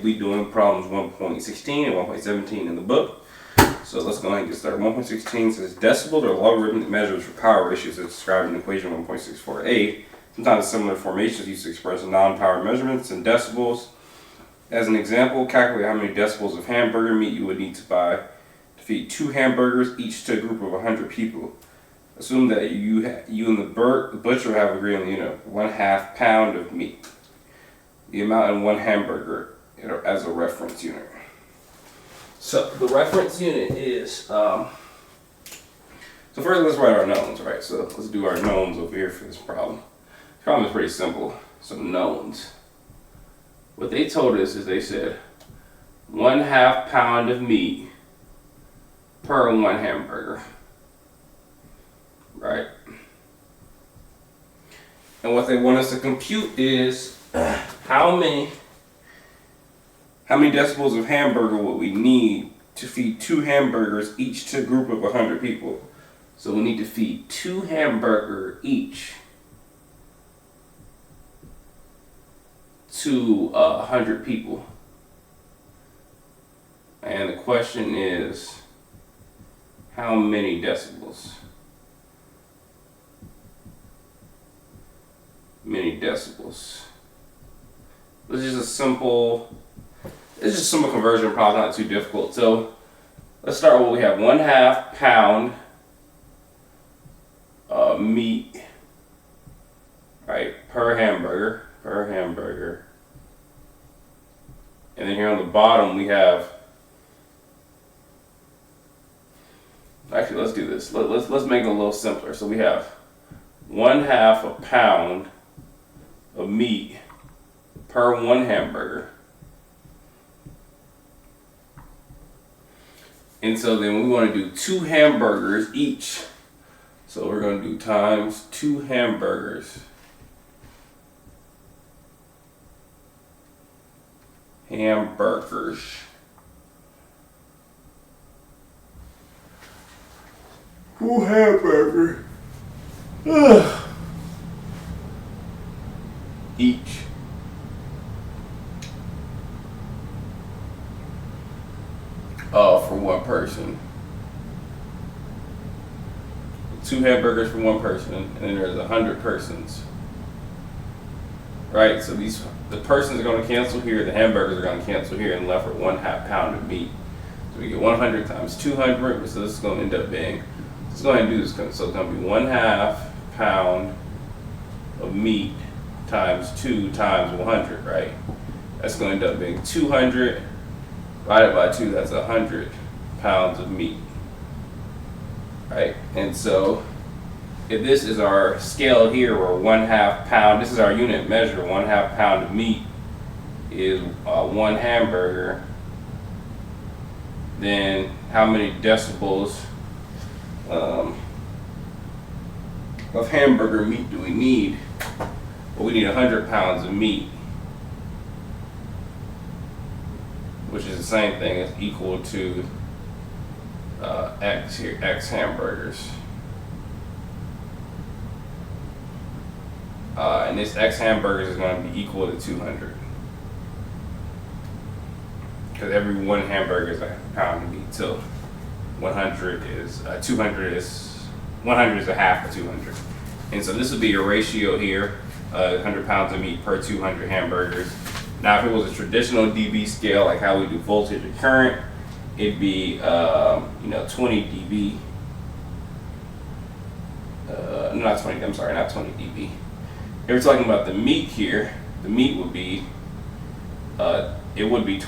We doing problems 1.16 and 1.17 in the book. So let's go ahead and get started. 1.16 says decibels are logarithmic measures for power ratios as described in equation 1.64a. Sometimes similar formations used to express non-power measurements in decibels. As an example, calculate how many decibels of hamburger meat you would need to buy to feed 2 hamburgers each to a group of 100 people. Assume that you and the butcher have agreed on the unit, 1/2 pound of meat. The amount in 1 hamburger as a reference unit. So the reference unit is, so first let's write our knowns, right? So let's do our knowns over here for this problem. This problem is pretty simple. So knowns. What they told us is they said 1/2 pound of meat per 1 hamburger, right? And what they want us to compute is how many decibels of hamburger would we need to feed 2 hamburgers each to a group of 100 people. So we need to feed 2 hamburger each to 100 people. And the question is, how many decibels? Many decibels. This is a simple conversion problem, not too difficult. So let's start with what we have. 1/2 pound meat, right, per hamburger. And then here on the bottom we have, actually let's do this. Let's make it a little simpler. So we have 1/2 a pound of meat per 1 hamburger. And so then we want to do 2 hamburgers each. So we're going to do times 2 hamburgers. Hamburgers. Who hamburger? Each. For 1 person. 2 hamburgers for 1 person, and then there's 100 persons. Right, so the persons are going to cancel here, the hamburgers are going to cancel here, and left with 1/2 pound of meat. So we get 100 times 200, so this is going to end up being, let's go ahead and do this. So it's going to be 1/2 pound of meat times 2 times 100, right? That's going to end up being 200 divided by 2, that's 100 pounds of meat, right? And so if this is our scale here, where 1/2 pound, this is our unit measure, 1/2 pound of meat is 1 hamburger, then how many decibels of hamburger meat do we need? Well, we need 100 pounds of meat, which is the same thing as equal to X here, X hamburgers. And this X hamburgers is going to be equal to 200. Because every 1 hamburger is 1/2 pound of meat. So 100 is 200 is 100 is 1/2 of 200. And so this would be your ratio here, 100 pounds of meat per 200 hamburgers. Now, if it was a traditional dB scale, like how we do voltage and current, it'd be 20 dB. Not 20 dB. If we're talking about the meat here, the meat would be it would be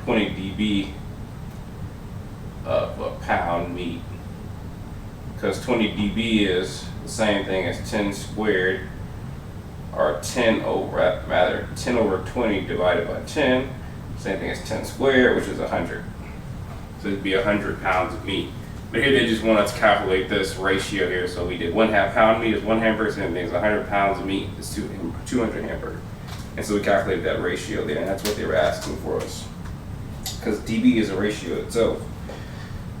20 dB of a pound meat, because 20 dB is the same thing as 10 squared, or 10 over 20 divided by 10, same thing as 10 squared, which is 100. So it'd be 100 pounds of meat. But here they just want us to calculate this ratio here. So we did 1/2 pound meat is 1 hamburger, same thing as 100 pounds of meat is 200 hamburger. And so we calculated that ratio there, and that's what they were asking for us, because dB is a ratio itself.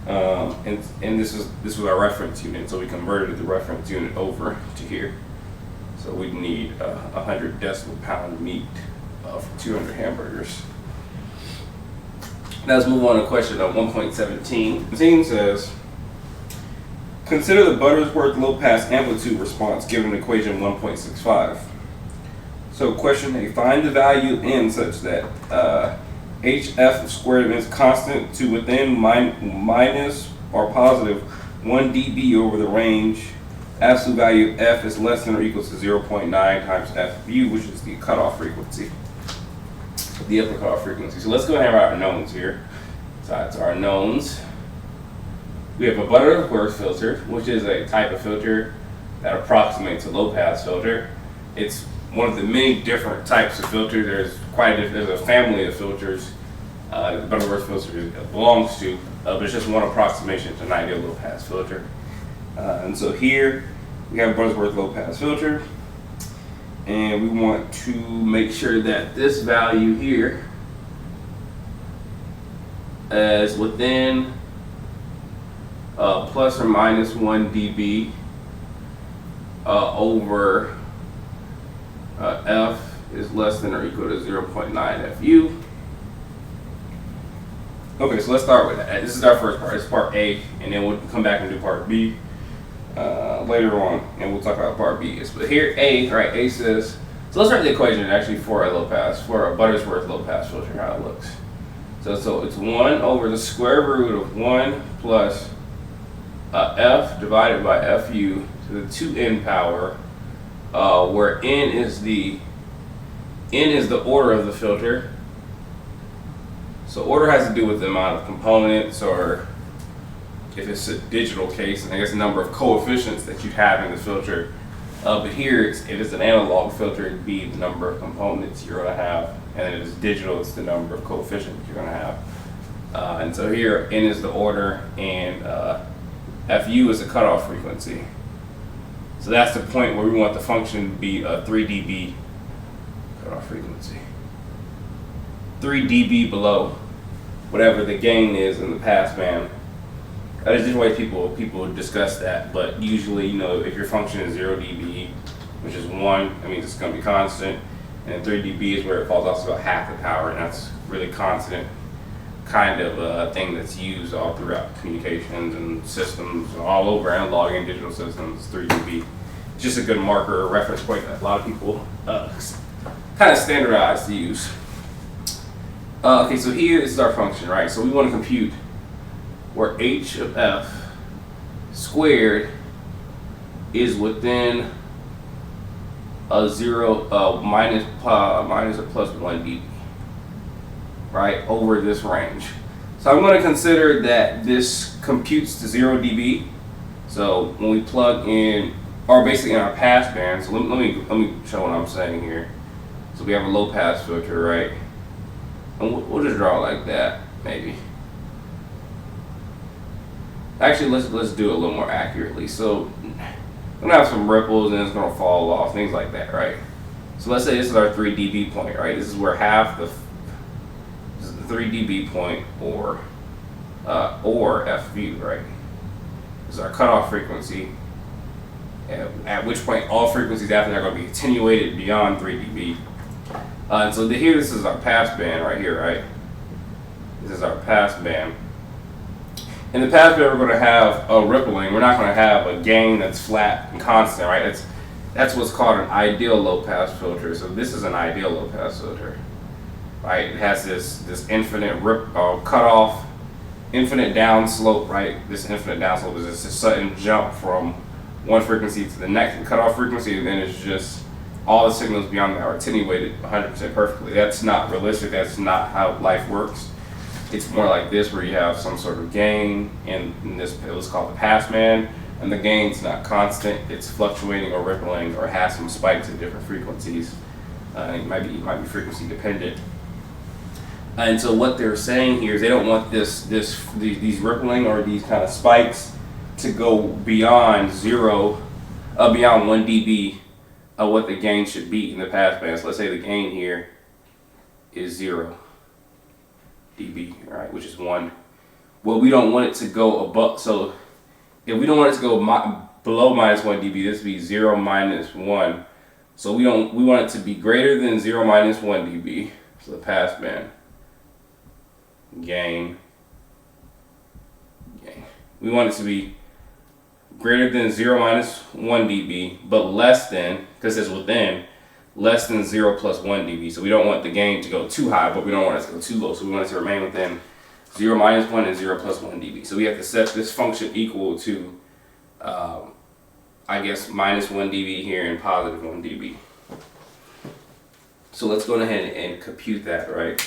And this was our reference unit, so we converted the reference unit over to here. So we need 100 decibel pound meat for 200 hamburgers. Now let's move on to question 1.17. The theme says, consider the Butterworth low-pass amplitude response given in equation 1.65. So question A, find the value n such that HF squared is constant to within minus or positive 1 dB over the range. Absolute value of F is less than or equal to 0.9 times FU, which is the cutoff frequency. The upper cutoff frequency. So let's go ahead and write our knowns here. So that's our knowns. We have a Butterworth filter, which is a type of filter that approximates a low-pass filter. It's one of the many different types of filters. There's a family of filters that the Butterworth filter belongs to, but it's just one approximation to an ideal low-pass filter. And so here we have a Butterworth low-pass filter, and we want to make sure that this value here is within plus or minus 1 dB over F is less than or equal to 0.9 FU. Okay, so let's start with that. This is our first part. It's part A, and then we'll come back and do part B later on, and we'll talk about part B. But here A, right? A says, so let's write the equation actually for a low pass, for a Butterworth low pass filter, how it looks. So it's 1 over the square root of 1 plus F divided by FU to the 2n power, where n is the order of the filter. So order has to do with the amount of components, or if it's a digital case, and I guess the number of coefficients that you have in the filter. But here, if it's an analog filter, it'd be the number of components you're going to have, and if it's digital, it's the number of coefficients you're going to have. And so here, n is the order, and FU is the cutoff frequency. So that's the point where we want the function to be a 3 dB cutoff frequency. 3 dB below whatever the gain is in the pass band. There's different ways people discuss that, but usually, you know, if your function is 0 dB, which is 1, that means it's going to be constant, and 3 dB is where it falls off, about half the power, and that's really constant kind of thing that's used all throughout communications and systems all over, analog and digital systems. 3 dB. It's just a good marker or reference point that a lot of people kind of standardize to use. Okay, so here this is our function, right? So we want to compute where h of f squared is within a minus or plus 1 dB, right, over this range. So I'm going to consider that this computes to 0 dB. So when we plug in, or basically in our pass band, so let me show what I'm saying here. So we have a low pass filter, right? And we'll just draw it like that, maybe. Actually, let's do it a little more accurately. So we're gonna have some ripples and it's gonna fall off, things like that, right? So let's say this is our 3 dB point, right? This is where this is the 3 dB point, or FU, right? This is our cutoff frequency, at which point all frequencies after that are gonna be attenuated beyond 3 dB. And so here, this is our pass band right here, right? This is our pass band. In the pass band, we're going to have a rippling. We're not going to have a gain that's flat and constant, right? That's what's called an ideal low-pass filter. So this is an ideal low-pass filter, right? It has this infinite cutoff, infinite downslope, right? This infinite downslope is just a sudden jump from one frequency to the next cutoff frequency, and then it's just all the signals beyond that are attenuated 100% perfectly. That's not realistic. That's not how life works. It's more like this, where you have some sort of gain, and in this, it was called the pass band, and the gain's not constant. It's fluctuating or rippling, or has some spikes at different frequencies. It might be frequency dependent. And so what they're saying here is they don't want these rippling or these kind of spikes to go beyond beyond 1 dB of what the gain should be in the pass band. So let's say the gain here is 0 dB, right, which is 1. Well, we don't want it to go above, so if we don't want it to go below minus 1 dB, this would be 0 minus 1. So we want it to be greater than 0 minus 1 dB. So the passband gain. We want it to be greater than 0 minus 1 dB, but less than, because it's within, less than 0 plus 1 dB. So we don't want the gain to go too high, but we don't want it to go too low. So we want it to remain within 0 minus 1 and 0 plus 1 dB. So we have to set this function equal to, I guess, minus 1 dB here and positive 1 dB. So let's go ahead and compute that, right?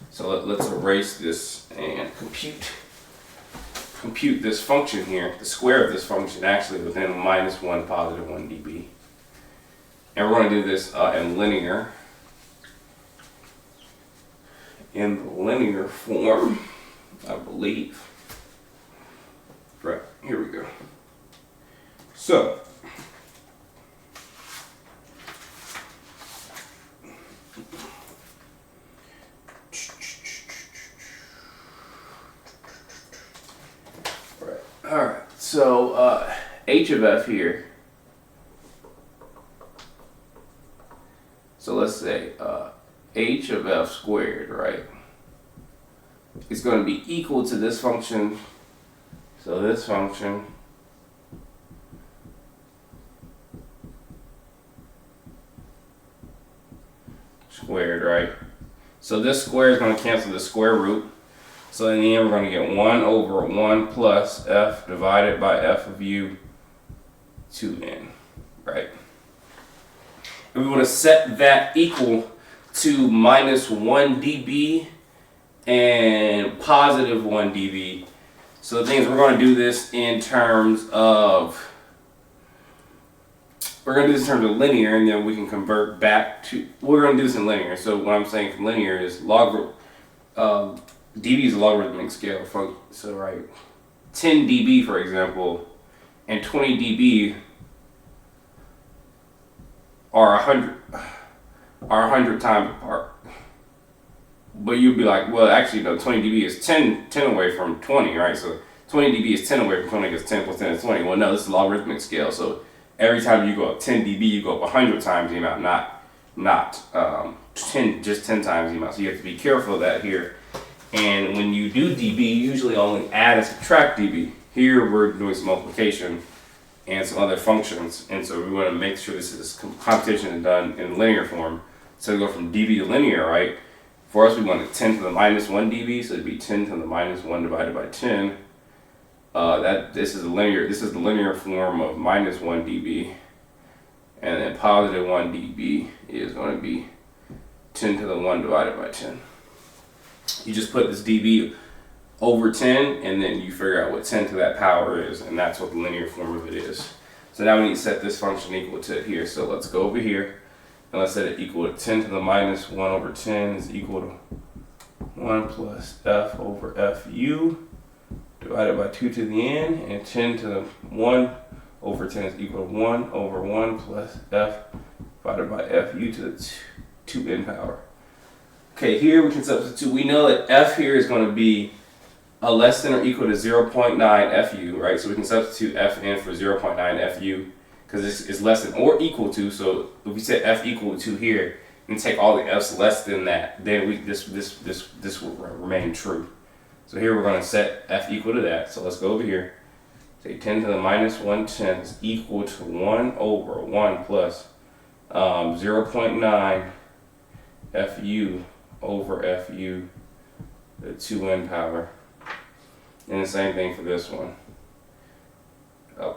So let's erase this and compute this function here, the square of this function actually within minus 1, positive 1 dB. And we're going to do this in linear form, I believe. Right, here we go. So, alright, so h of f here. So let's say h of f squared, right, is going to be equal to this function. So this function squared, right? So this square is going to cancel the square root. So in the end, we're going to get 1 over 1 plus f divided by f of u 2n, right? And we want to set that equal to minus 1 dB and positive 1 dB. So the thing is, we're going to do this in terms of, linear, and then we can convert back to, we're going to do this in linear. So what I'm saying from linear is dB is a logarithmic scale function. So right, 10 dB for example, and 20 dB are 100 times apart. But you'd be like, well, actually no, 20 dB is 10 away from 20, right? So 20 dB is 10 away from 20 because 10 plus 10 is 20. Well, no, this is a logarithmic scale. So every time you go up 10 dB, you go up 100 times the amount, not 10 times the amount. So you have to be careful of that here. And when you do dB, you usually only add and subtract dB. Here we're doing some multiplication and some other functions, and so we want to make sure this computation is done in linear form. So we go from dB to linear, right? For us, we want it 10 to the minus 1 dB, so it'd be 10 to the minus 1 divided by 10. This is the linear form of minus 1 dB, and then positive 1 dB is going to be 10 to the 1 divided by 10. You just put this dB over 10, and then you figure out what 10 to that power is, and that's what the linear form of it is. So now we need to set this function equal to it here. So let's go over here, and let's set it equal to 10 to the minus 1 over 10 is equal to 1 plus f over fu divided by 2 to the n, and 10 to the 1 over 10 is equal to 1 over 1 plus f divided by fu to the 2n power. Okay, here we can substitute. We know that f here is going to be less than or equal to 0.9 fu, right? So we can substitute f in for 0.9 fu because it's less than or equal to. So if we set f equal to here and take all the f's less than that, then this will remain true. So here we're going to set f equal to that. So let's go over here. Say 10 to the minus 1/10 is equal to 1 over 1 plus 0.9 fu over fu, the 2n power. And the same thing for this one.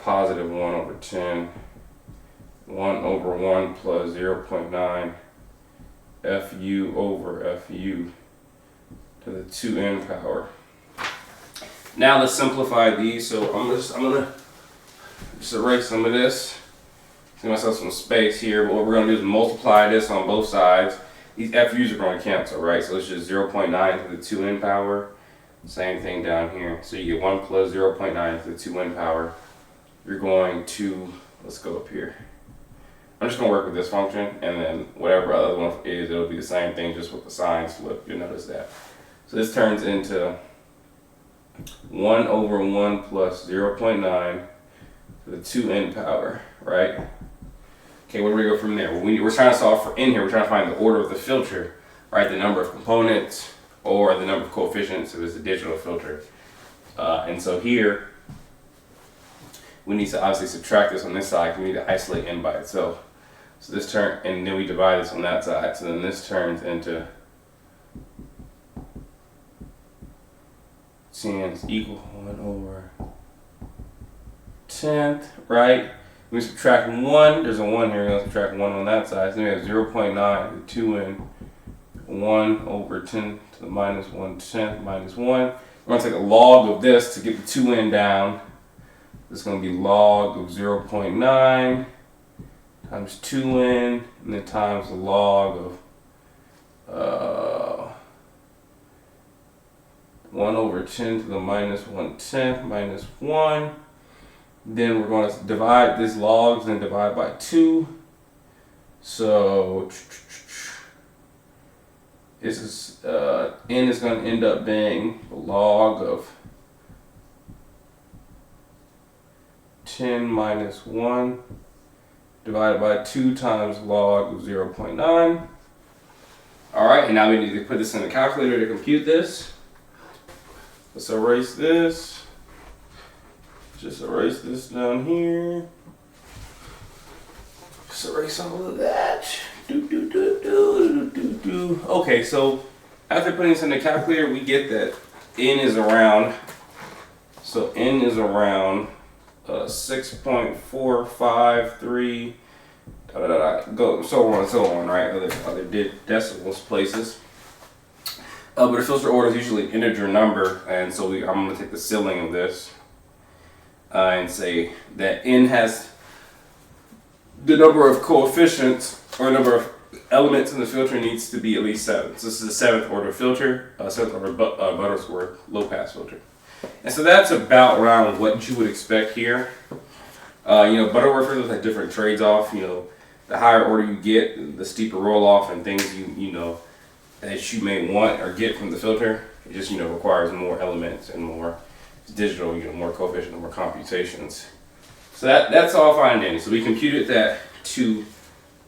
Positive 1 over 10, 1 over 1 plus 0.9 fu over fu to the 2n power. Now let's simplify these. So I'm gonna just erase some of this. Give myself some space here. But what we're gonna do is multiply this on both sides. These FU's are going to cancel, right? So it's just 0.9 to the 2n power. Same thing down here. So you get 1 plus 0.9 to the 2n power. You're going to, let's go up here. I'm just going to work with this function, and then whatever other one is, it'll be the same thing, just with the signs flipped. You'll notice that. So this turns into 1 over 1 plus 0.9 to the 2n power, right? Okay, where do we go from there? Well, we're trying to solve for in here. We're trying to find the order of the filter, right? The number of components or the number of coefficients if it's a digital filter. And so here, we need to obviously subtract this on this side. We need to isolate n by itself. So this and then we divide this on that side. So then this turns into 10 is equal 1 over 10th, right? We subtract 1, there's a 1 here, we're going to subtract 1 on that side. So then we have 0.9, 2n, 1 over 10 to the minus 1/10 minus 1. We're going to take a log of this to get the 2n down. This is going to be log of 0.9 times 2n, and then times the log of 1 over 10 to the minus 1/10 minus 1. Then we're going to divide this logs and divide by 2. So this is n is going to end up being the log of 10 minus 1 divided by 2 times log of 0.9. All right, and now we need to put this in the calculator to compute this. Let's erase this. Just erase this down here. Just erase all of that. Okay, so after putting this in the calculator, we get that n is around. So n is around 6.453. Go so on and so on, right? Other decibels places. But a filter order is usually an integer number, and so I'm going to take the ceiling of this and say that n has the number of coefficients or number of elements in the filter needs to be at least 7. So this is a 7th order filter, 7th order Butterworth low pass filter. And so that's about around what you would expect here. Butterworth filters have different trades off. The higher order you get, the steeper roll off and things that you may want or get from the filter. It just requires more elements and more digital, more coefficient, more computations. So that's all fine and dandy. So we computed that to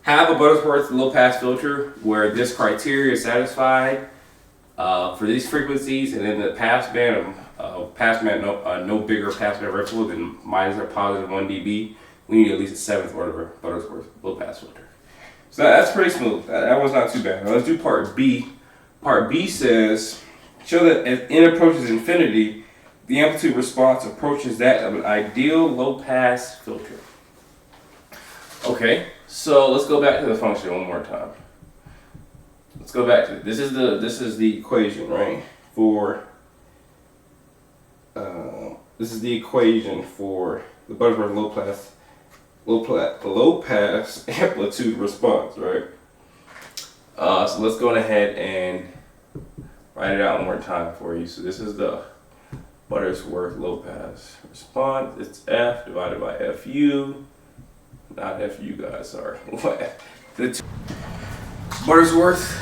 have a Butterworth low pass filter where this criteria is satisfied for these frequencies, and then the pass band no bigger pass band ripple than minus or positive 1 dB. We need at least a 7th order Butterworth low pass filter. So that's pretty smooth. That one's not too bad. Now let's do part B. Part B says, show that as n approaches infinity, the amplitude response approaches that of an ideal low pass filter. Okay, so let's go back to the function one more time. Let's go back to it. This is the equation, right? This is the equation for the Butterworth low pass amplitude response, right? So let's go ahead and write it out one more time for you. So this is the Butterworth low pass response. It's F divided by FU, not FU guys, sorry. Butterworth.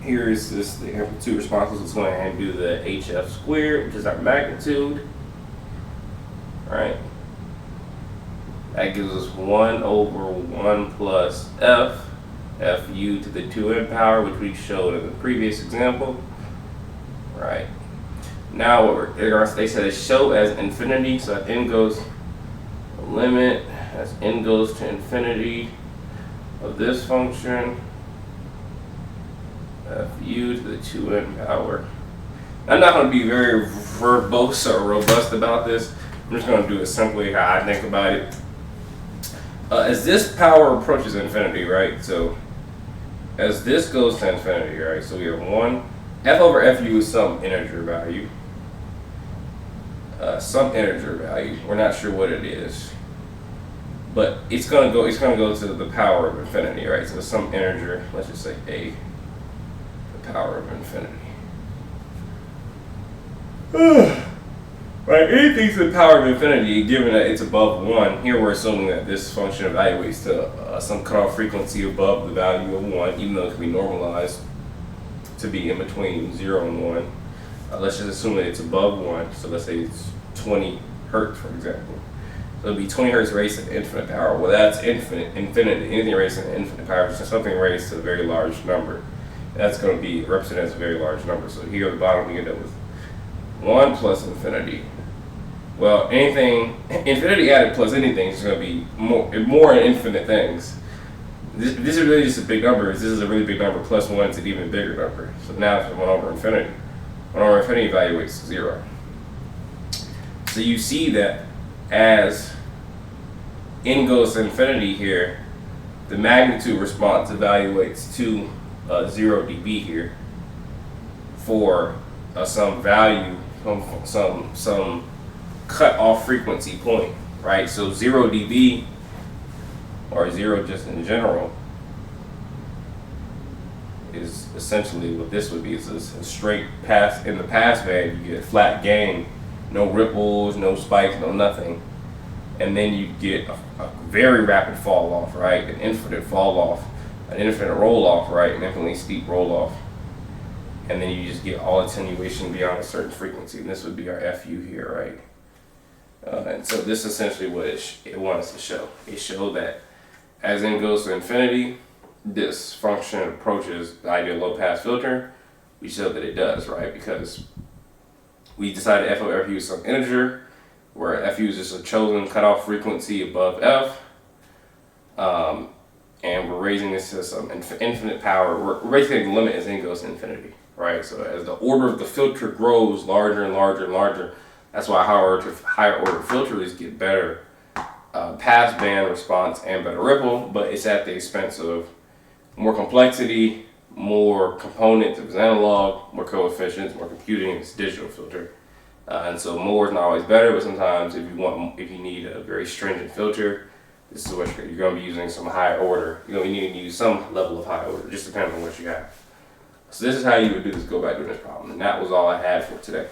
Here is the amplitude response. Let's go ahead and do the HF squared, which is our magnitude, right? That gives us 1 over 1 plus FU to the 2n power, which we showed in the previous example, right? Now they said it's show as infinity, so as n goes limit as n goes to infinity of this function, FU to the 2n power. I'm not going to be very verbose or robust about this. I'm just going to do it simply how I think about it. As this power approaches infinity, right? So as this goes to infinity, right? So we have 1 F over FU is some integer value. We're not sure what it is, but it's gonna go to the power of infinity, right? So some integer, let's just say a, the power of infinity. Right, anything to the power of infinity, given that it's above 1, here we're assuming that this function evaluates to some cutoff frequency above the value of 1, even though it can be normalized to be in between 0 and 1. Let's just assume that it's above 1, so let's say it's 20 hertz, for example. So it'd be 20 hertz raised to infinite power. Well, that's infinite. Anything raised to infinite power is something raised to a very large number. That's going to be represented as a very large number. So here at the bottom we end up with 1 plus infinity. Well, anything, infinity added plus anything is going to be more infinite things. This is really just a big number. This is a really big number. Plus 1 is an even bigger number. So now it's 1 over infinity. 1 over infinity evaluates to 0. So you see that as n goes to infinity here, the magnitude response evaluates to 0 dB here for some value, some cut off frequency point, right? So 0 dB, or 0 just in general, is essentially what this would be. It's a straight pass. In the pass band, you get flat gain, no ripples, no spikes, no nothing. And then you get a very rapid fall off, right? An infinite fall off, an infinite roll off, right? An infinitely steep roll off. And then you just get all attenuation beyond a certain frequency. And this would be our FU here, right? And so this is essentially what it wants to show. It showed that as n goes to infinity, this function approaches the ideal low pass filter. We showed that it does, right? Because we decided FU is some integer, where FU is just a chosen cutoff frequency above F. And we're raising this to some infinite power. We're basically the limit as n goes to infinity, right? So as the order of the filter grows larger and larger and larger, that's why higher order filters get better pass band response and better ripple, but it's at the expense of more complexity, more components. If it's analog, more coefficients, more computing. It's digital filter, and so more is not always better. But sometimes, if you need a very stringent filter, this is what you're going to be using some high order. You're going to need to use some level of high order, just depending on what you have. So this is how you would do this. Go back doing this problem, and that was all I had for today.